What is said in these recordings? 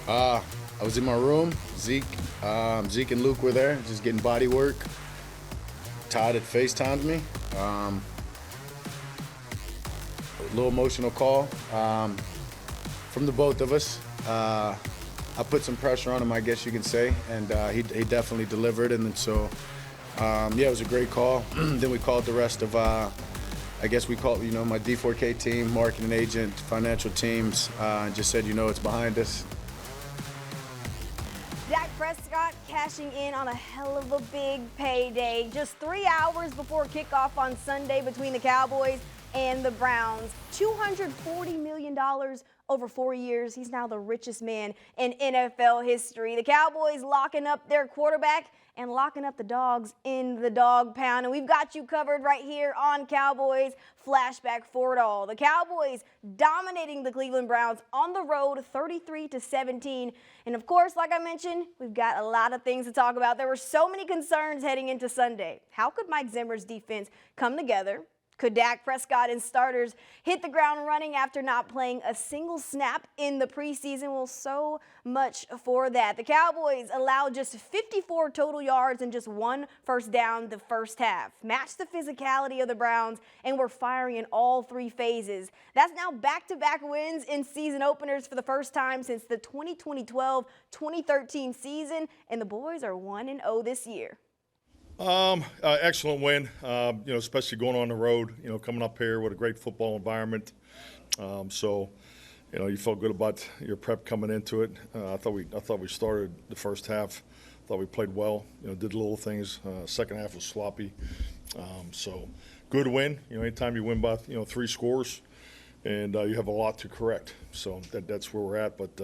I was in my room. Zeke and Luke were there, just getting body work. Todd had FaceTimed me. A little emotional call from the both of us. I put some pressure on him, I guess you can say, and he definitely delivered. And then so, it was a great call. Then we called the rest of, I guess we called, my D4K team, marketing agent, financial teams, and just said, it's behind us. Dak Prescott cashing in on a hell of a big payday just 3 hours before kickoff on Sunday between the Cowboys and the Browns. $240 million over 4 years. He's now the richest man in NFL history. The Cowboys locking up their quarterback and locking up the dogs in the dog pound. And we've got you covered right here on Cowboys Flashback for it all. The Cowboys dominating the Cleveland Browns on the road 33-17. And of course, like I mentioned, we've got a lot of things to talk about. There were so many concerns heading into Sunday. How could Mike Zimmer's defense come together? Could Dak Prescott and starters hit the ground running after not playing a single snap in the preseason? Well, so much for that. The Cowboys allowed just 54 total yards and just 1 first down the first half. Matched the physicality of the Browns and were firing in all 3 phases. That's now back-to-back wins in season openers for the first time since the 2012-2013 season, and the boys are 1-0 this year. Excellent win, especially going on the road, coming up here with a great football environment. You felt good about your prep coming into it. I thought we started the first half. Thought we played well, did little things. Second half was sloppy. Good win. Anytime you win by, 3 scores and you have a lot to correct. So that's where we're at. But,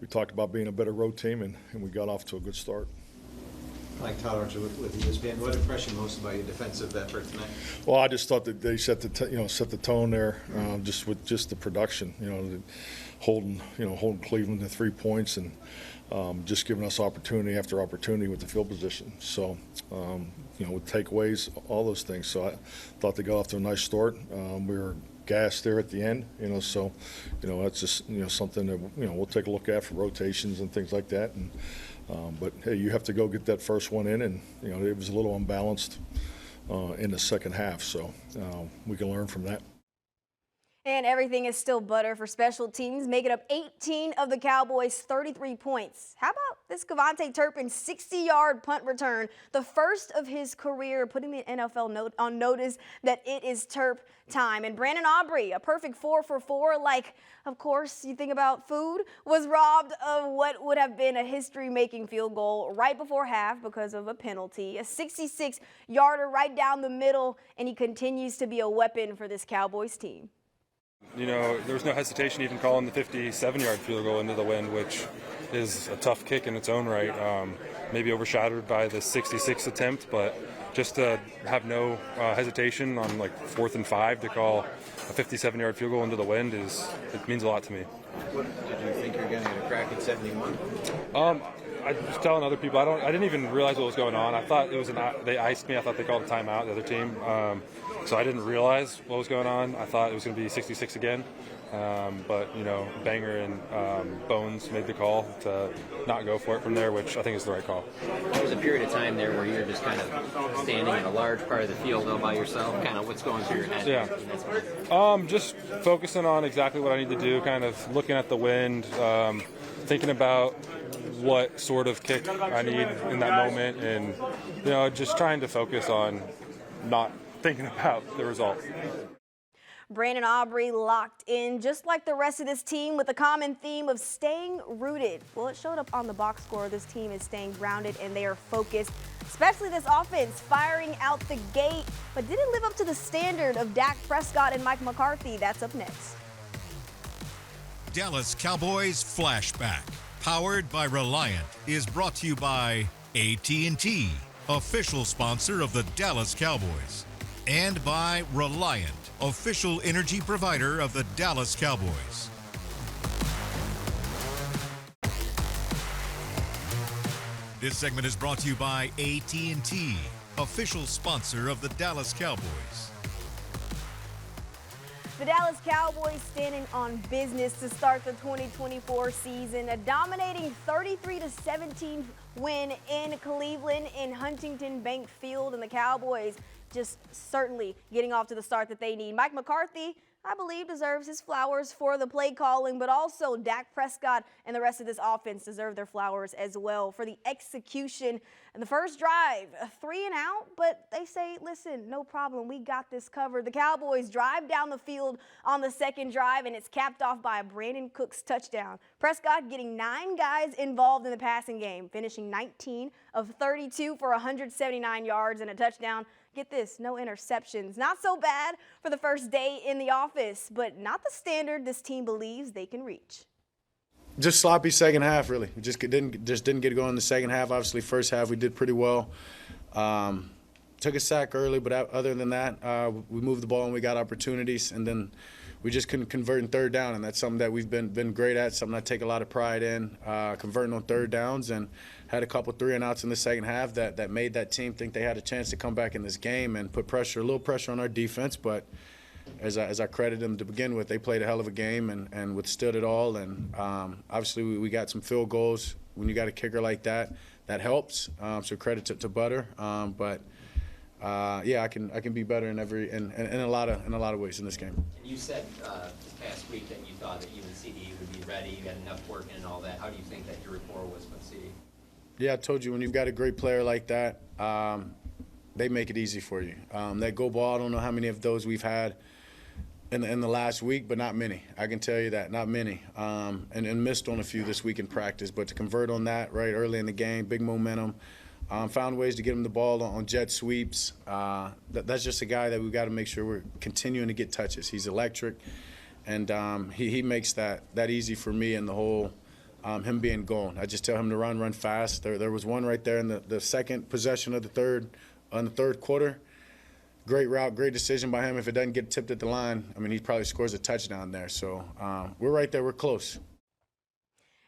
we talked about being a better road team and we got off to a good start. Mike Tolerance with ESPN. What impressed you most about your defensive effort tonight? Well, I just thought that they set the tone there, just with the production. Holding Cleveland to 3 points and just giving us opportunity after opportunity with the field position. So, with takeaways, all those things. So I thought they got off to a nice start. We were gassed there at the end. So that's just something that we'll take a look at for rotations and things like that. And but hey, you have to go get that first one in, and it was a little unbalanced in the second half, so we can learn from that. And everything is still butter for special teams, making up 18 of the Cowboys' 33 points. How about this Kevontae Turpin 60-yard punt return, the first of his career, putting the NFL on notice that it is Terp time. And Brandon Aubrey, a perfect 4 for 4, like, of course, you think about food, was robbed of what would have been a history-making field goal right before half because of a penalty. A 66-yarder right down the middle, and he continues to be a weapon for this Cowboys team. There was no hesitation even calling the 57-yard field goal into the wind, which is a tough kick in its own right. Maybe overshadowed by the 66 attempt, but just to have no hesitation on 4th and 5 to call a 57-yard field goal into the wind it means a lot to me. What did you think you were going to get a crack at 71? I was telling other people I didn't even realize what was going on. I thought it was they iced me. I thought they called a timeout, the other team. So I didn't realize what was going on. I thought it was going to be 66 again. But Banger and Bones made the call to not go for it from there, which I think is the right call. There was a period of time there where you're just kind of standing in a large part of the field all by yourself. Kind of what's going through your head? Yeah. Just focusing on exactly what I need to do, kind of looking at the wind, thinking about what sort of kick I need in that moment, and just trying to focus on not thinking about the result. Brandon Aubrey locked in, just like the rest of this team, with a common theme of staying rooted. Well, it showed up on the box score. This team is staying grounded and they are focused, especially this offense firing out the gate. But did it live up to the standard of Dak Prescott and Mike McCarthy? That's up next. Dallas Cowboys Flashback, powered by Reliant, is brought to you by AT&T, official sponsor of the Dallas Cowboys, and by Reliant, official energy provider of the Dallas Cowboys. This segment is brought to you by AT&T, official sponsor of the Dallas Cowboys. The Dallas Cowboys standing on business to start the 2024 season. A dominating 33-17 win in Cleveland in Huntington Bank Field, and the Cowboys just certainly getting off to the start that they need. Mike McCarthy, I believe, deserves his flowers for the play calling, but also Dak Prescott and the rest of this offense deserve their flowers as well for the execution. And the first drive, a 3 and out, but they say, listen, no problem, we got this covered. The Cowboys drive down the field on the second drive, and it's capped off by a Brandon Cooks touchdown. Prescott getting 9 guys involved in the passing game, finishing 19 of 32 for 179 yards and a touchdown. Get this, no interceptions. Not so bad for the first day in the office, but not the standard this team believes they can reach. Just sloppy second half, really. We just didn't get going in the second half. Obviously, first half we did pretty well. Took a sack early, but other than that, we moved the ball and we got opportunities, and then we just couldn't convert in third down, and that's something that we've been great at, something I take a lot of pride in, converting on third downs, and had a couple 3 and outs in the second half that made that team think they had a chance to come back in this game and put a little pressure on our defense. But as I credit them to begin with, they played a hell of a game and withstood it all. And obviously we got some field goals. When you got a kicker like that, that helps. So credit to Butter. Yeah, I can be better in a lot of ways in this game. And you said this past week that you thought that even CD would be ready, you got enough work in and all that. How do you think that your rapport was with CD? Yeah, I told you, when you've got a great player like that, they make it easy for you. That go ball, I don't know how many of those we've had in the last week, but not many. I can tell you that, not many. And missed on a few this week in practice, but to convert on that right early in the game, big momentum. Found ways to get him the ball on jet sweeps. That's just a guy that we've got to make sure we're continuing to get touches. He's electric, and he makes that easy for me and the whole him being gone. I just tell him to run fast. There was one right there in the second possession of the third quarter. Great route, great decision by him. If it doesn't get tipped at the line, I mean, he probably scores a touchdown there. So we're right there. We're close.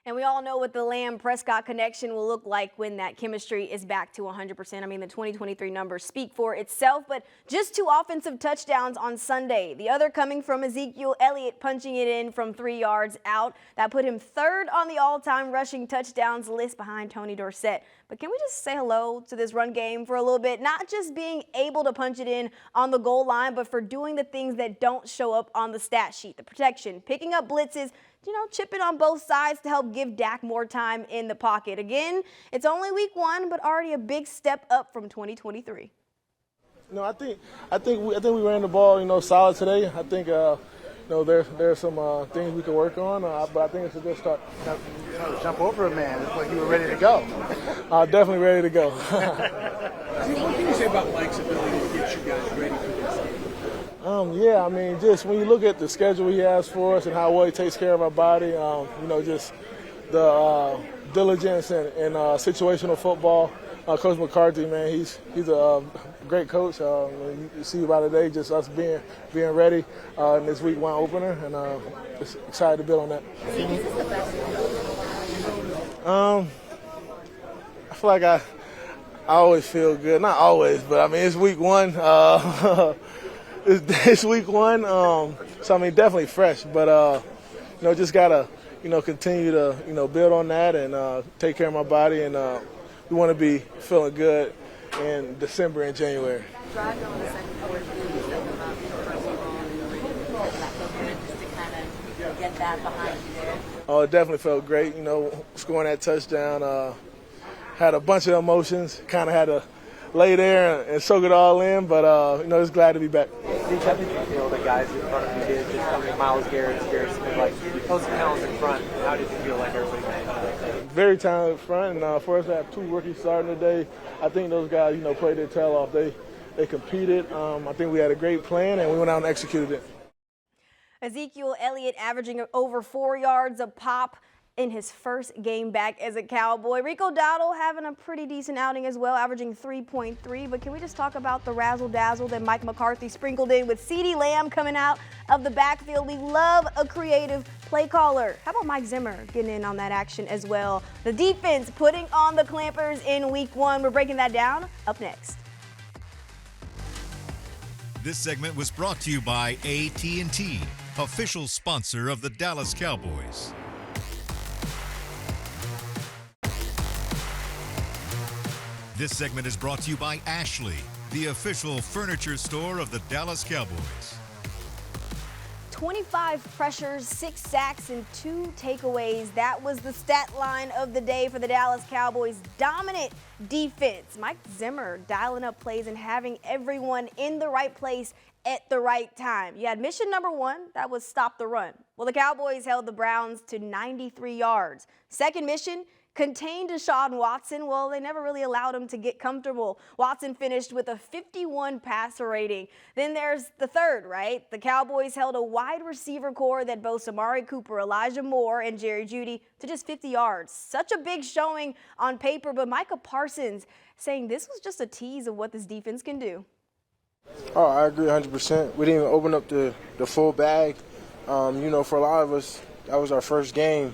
And we all know what the Lamb-Prescott connection will look like when that chemistry is back to 100%. I mean, the 2023 numbers speak for itself, but just 2 offensive touchdowns on Sunday. The other coming from Ezekiel Elliott punching it in from 3 yards out. That put him 3rd on the all-time rushing touchdowns list behind Tony Dorsett. But can we just say hello to this run game for a little bit? Not just being able to punch it in on the goal line, but for doing the things that don't show up on the stat sheet. The protection, picking up blitzes, chipping on both sides to help give Dak more time in the pocket. Again, it's only week 1, but already a big step up from 2023. I think we ran the ball, solid today. I think, there's some things we can work on, but I think it's a good start. Jump over a man. It's like you were ready to go. Definitely ready to go. What can you say about Mike's ability to get you guys ready for this? Yeah, I mean, just when you look at the schedule he has for us and how well he takes care of our body, just the diligence and situational football. Coach McCarthy, man, he's a great coach. You see by today, just us being ready in this week 1 opener, and just excited to build on that. I feel like I always feel good. Not always, but I mean, it's week 1. It's week 1, so I mean, definitely fresh, but just gotta continue to build on that and take care of my body, and we want to be feeling good in December and January. Driving on the second quarter, you said about first and goal, and that felt good just to kind of get that behind you there. Oh, it definitely felt great. Scoring that touchdown, had a bunch of emotions. Kind of had to lay there and soak it all in, but just glad to be back. How did you feel the guys in front of you did? Just Myles Garrett, like those talents in front. How did you feel like everybody managed? Very talented front, and for us to have 2 rookies starting today, I think those guys, played their tail off. They competed. I think we had a great plan, and we went out and executed it. Ezekiel Elliott averaging over 4 yards a pop in his first game back as a Cowboy. Rico Dowdle having a pretty decent outing as well, averaging 3.3. But can we just talk about the razzle-dazzle that Mike McCarthy sprinkled in with CeeDee Lamb coming out of the backfield? We love a creative play caller. How about Mike Zimmer getting in on that action as well? The defense putting on the clampers in week 1. We're breaking that down up next. This segment was brought to you by AT&T, official sponsor of the Dallas Cowboys. This segment is brought to you by Ashley, the official furniture store of the Dallas Cowboys. 25 pressures, 6 sacks, and 2 takeaways. That was the stat line of the day for the Dallas Cowboys' dominant defense. Mike Zimmer dialing up plays and having everyone in the right place at the right time. You had mission number 1, that was stop the run. Well, the Cowboys held the Browns to 93 yards. Second mission, contained Deshaun Watson. Well, they never really allowed him to get comfortable. Watson finished with a 51 passer rating. Then there's the third, right? The Cowboys held a wide receiver core that boasts Amari Cooper, Elijah Moore, and Jerry Jeudy to just 50 yards. Such a big showing on paper, but Micah Parsons saying this was just a tease of what this defense can do. Oh, I agree 100%. We didn't even open up the full bag. You know, for a lot of us, that was our first game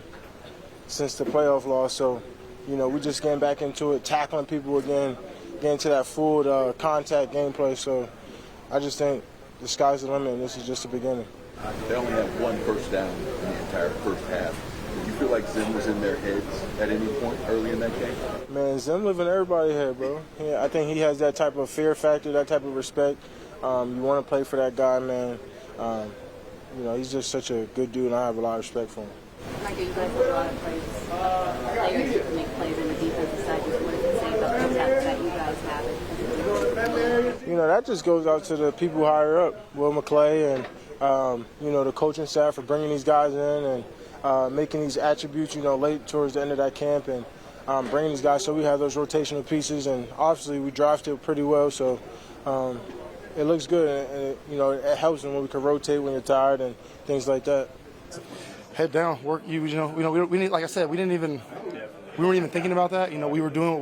since the playoff loss. So, you know, we just getting back into it, tackling people again, getting to that full contact gameplay. So I just think the sky's the limit, and this is just the beginning. They only had 1 first down in the entire first half. Did you feel like Zim was in their heads at any point early in that game? Man, Zim lives in everybody's head, bro. Yeah, I think he has that type of fear factor, that type of respect. You want to play for that guy, man. You know, he's just such a good dude, and I have a lot of respect for him. Mike, you guys have a lot of players who can make plays in the defensive side. Just what does it say about the depth that you guys have? You know, that just goes out to the people higher up, Will McClay and, you know, the coaching staff for bringing these guys in and making these attributes, you know, late towards the end of that camp and bringing these guys so we have those rotational pieces. And obviously we drafted pretty well, so it looks good. And you know, it helps when we can rotate when you're tired and things like that. Head down, work. We need, like I said, we weren't even thinking about that. You know, we were doing what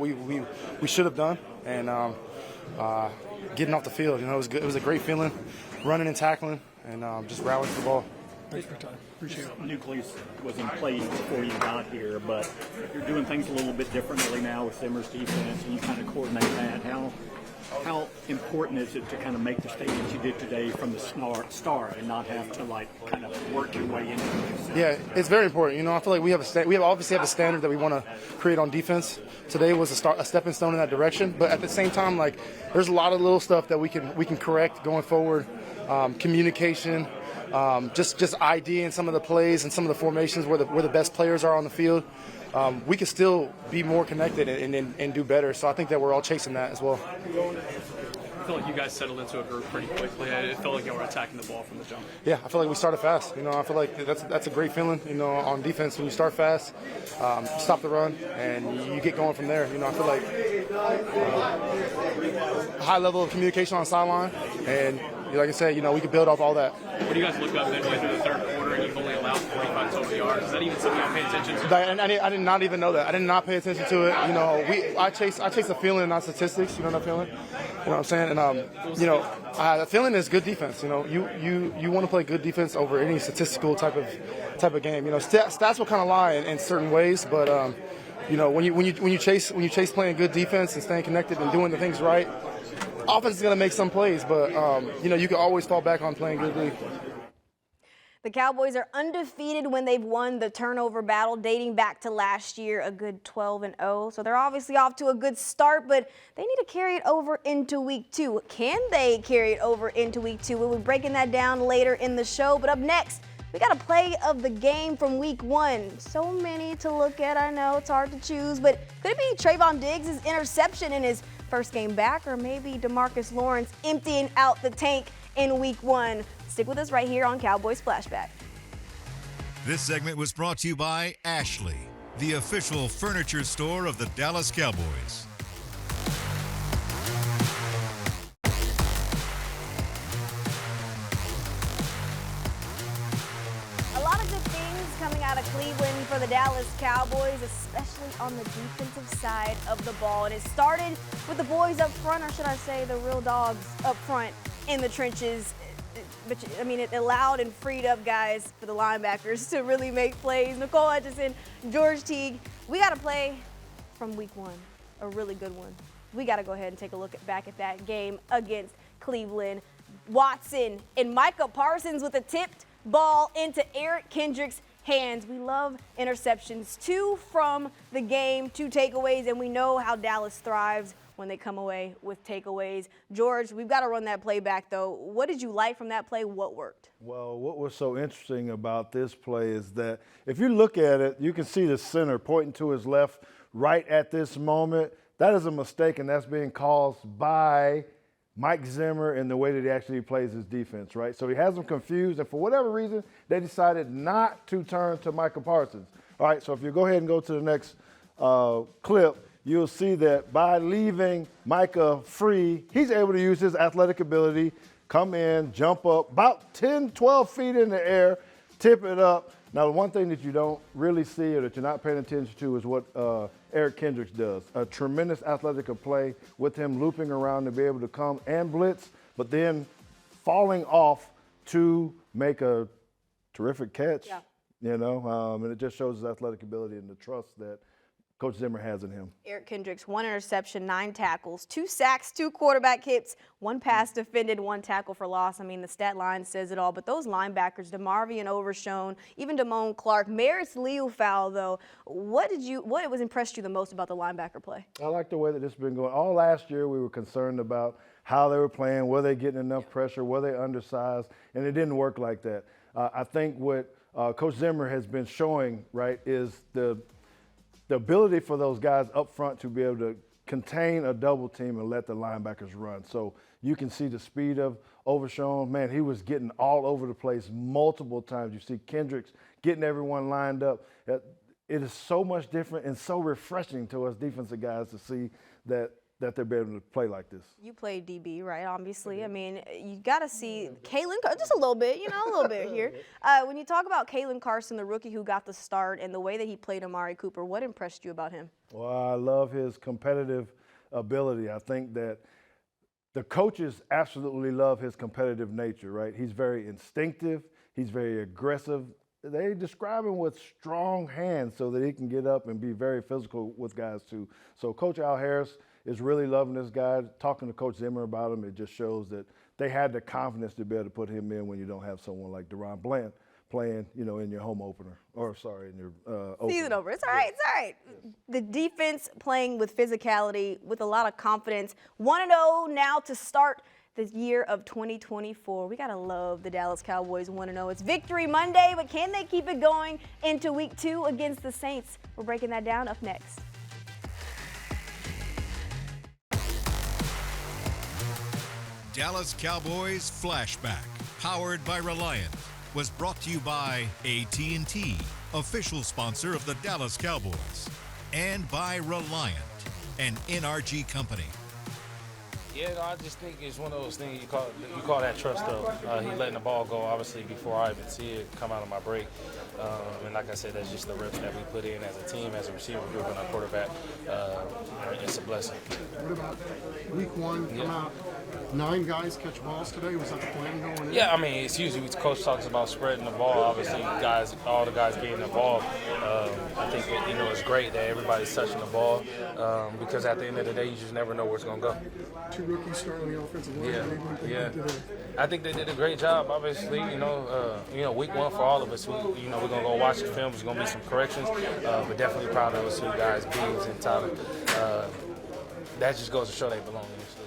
we should have done, and getting off the field. You know, it was good. It was a great feeling, running and tackling, and just rallying for the ball. Thanks for your time. Appreciate it. Nucleus was in place before you got here, but you're doing things a little bit differently now with Zimmer's defense, and you kind of coordinate that. How important is it to kind of make the statements you did today from the start and not have to kind of work your way into it? Yeah, it's very important. You know, I feel like we obviously have a standard that we want to create on defense. Today was a stepping stone in that direction, but at the same time, there's a lot of little stuff that we can correct going forward. Communication, just ID in some of the plays and some of the formations where the best players are on the field. We can still be more connected and do better. So I think that we're all chasing that as well. I feel like you guys settled into a group pretty quickly. It felt like you were attacking the ball from the jump. Yeah, I feel like we started fast. You know, I feel like that's a great feeling. You know, on defense when you start fast, stop the run, and you get going from there. You know, I feel like high level of communication on the sideline, and like I said, you know, we could build off all that. When you guys look up midway through the third quarter and you've only allowed 45 total yards, is that even something y'all pay attention to? I did not even know that. I did not pay attention to it. You know, I chase a feeling, not statistics. You know what I'm feeling? You know what I'm saying? And you know, the feeling is good defense. You know, you want to play good defense over any statistical type of game. You know, stats will kind of lie in certain ways, but you know, when you chase playing good defense and staying connected and doing the things right, offense is going to make some plays, but you know, you can always fall back on playing good league. The Cowboys are undefeated when they've won the turnover battle dating back to last year, a good 12-0. So they're obviously off to a good start, but they need to carry it over into week 2. Can they carry it over into week 2? We'll be breaking that down later in the show. But up next, we got a play of the game from week 1. So many to look at. I know it's hard to choose, but could it be Trayvon Diggs' interception in his first game back, or maybe DeMarcus Lawrence emptying out the tank in week 1? Stick with us right here on Cowboys Flashback. This segment was brought to you by Ashley, the official furniture store of the Dallas Cowboys. A lot of good things coming out of Cleveland for the Dallas Cowboys, especially on the defensive side of the ball. And it started with the boys up front, or should I say the real dogs up front in the trenches. But, I mean, it allowed and freed up guys for the linebackers to really make plays. Nicole, Hutchison, George Teague. We got to play from week 1, a really good one. We got to go ahead and take a look back at that game against Cleveland. Watson and Micah Parsons with a tipped ball into Eric Kendricks' hands. We love interceptions. 2 from the game, 2 takeaways, and we know how Dallas thrives when they come away with takeaways. George, we've got to run that play back, though. What did you like from that play? What worked? Well, what was so interesting about this play is that if you look at it, you can see the center pointing to his left right at this moment. That is a mistake, and that's being caused by Mike Zimmer and the way that he actually plays his defense, right? So he has them confused, and for whatever reason, they decided not to turn to Micah Parsons. All right, so if you go ahead and go to the next clip, you'll see that by leaving Micah free, he's able to use his athletic ability, come in, jump up about 10, 12 feet in the air, tip it up. Now, the one thing that you don't really see or that you're not paying attention to is what Eric Kendricks does. A tremendous athletic play with him looping around to be able to come and blitz, but then falling off to make a terrific catch. Yeah. You know, and it just shows his athletic ability and the trust that Coach Zimmer has in him. Eric Kendricks, 1 interception, 9 tackles, 2 sacks, 2 quarterback hits, 1 pass defended, 1 tackle for loss. I mean, the stat line says it all. But those linebackers, DeMarvion Overshone, even Damone Clark, Maris Leofow, though, what was impressed you the most about the linebacker play? I like the way that this has been going. All last year we were concerned about how they were playing, were they getting enough pressure, were they undersized, and it didn't work like that. I think what Coach Zimmer has been showing, right, is the ability for those guys up front to be able to contain a double team and let the linebackers run. So you can see the speed of Overshone. Man, he was getting all over the place multiple times. You see Kendricks getting everyone lined up. It is so much different and so refreshing to us defensive guys to see that they're able to play like this. You played DB, right, obviously. I mean, you got to see Kalen, just a little bit, a little bit here. When you talk about Kalen Carson, the rookie who got the start, and the way that he played Amari Cooper, what impressed you about him? Well, I love his competitive ability. I think that the coaches absolutely love his competitive nature, right? He's very instinctive. He's very aggressive. They describe him with strong hands so that he can get up and be very physical with guys, too. So Coach Al Harris is really loving this guy. Talking to Coach Zimmer about him, it just shows that they had the confidence to be able to put him in when you don't have someone like Deron Bland playing, in your home opener. In your season opener. It's all right. It's all right. The defense playing with physicality, with a lot of confidence. 1-0 now to start the year of 2024. We got to love the Dallas Cowboys 1-0. It's Victory Monday, but can they keep it going into Week 2 against the Saints? We're breaking that down up next. Dallas Cowboys Flashback, powered by Reliant, was brought to you by AT&T, official sponsor of the Dallas Cowboys, and by Reliant, an NRG company. Yeah, I just think it's one of those things you call that trust, though. He letting the ball go, obviously, before I even see it come out of my break. And like I said, that's just the reps that we put in as a team, as a receiver group, and our quarterback. It's a blessing. What about week 1, come out, 9 guys catch balls today? Was that the plan going in? Yeah, I mean, it's usually coach talks about spreading the ball. Obviously, all the guys getting the ball. I think it's great that everybody's touching the ball because at the end of the day, you just never know where it's going to go. 2 rookies start on the offensive line. Yeah. I think they did a great job. Obviously, week 1 for all of us. We're gonna go watch the film. There's gonna be some corrections, but definitely proud of those 2 guys, Beans and Tyler. That just goes to show they belong in this league.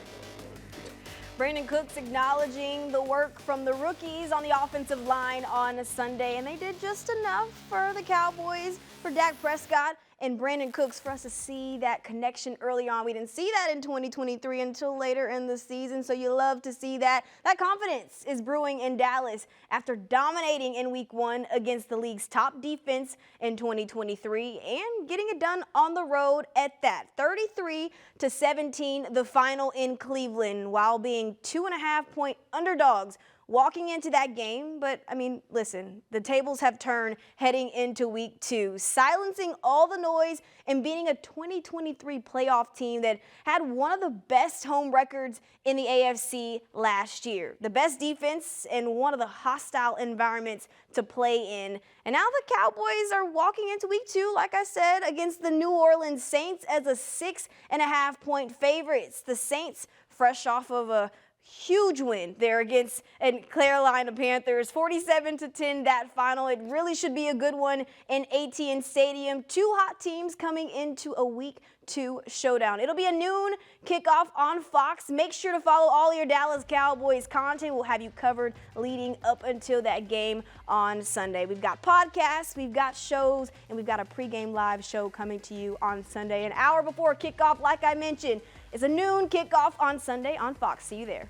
Brandon Cooks acknowledging the work from the rookies on the offensive line on Sunday, and they did just enough for the Cowboys, for Dak Prescott and Brandon Cooks, for us to see that connection early on. We didn't see that in 2023 until later in the season, so you love to see that. That confidence is brewing in Dallas after dominating in Week 1 against the league's top defense in 2023 and getting it done on the road at that. 33-17, the final in Cleveland, while being 2.5-point underdogs walking into that game. But, I mean, listen, the tables have turned heading into Week 2, silencing all the noise and beating a 2023 playoff team that had one of the best home records in the AFC last year. The best defense and one of the hostile environments to play in. And now the Cowboys are walking into Week 2, like I said, against the New Orleans Saints as a 6.5-point favorites. The Saints, fresh off of a huge win there against Carolina Panthers, 47-10 that final. It really should be a good one in AT&T Stadium. Two hot teams coming into a Week 2 showdown. It'll be a noon kickoff on Fox. Make sure to follow all your Dallas Cowboys content. We'll have you covered leading up until that game on Sunday. We've got podcasts, we've got shows, and we've got a pregame live show coming to you on Sunday. An hour before kickoff, like I mentioned, it's a noon kickoff on Sunday on Fox. See you there.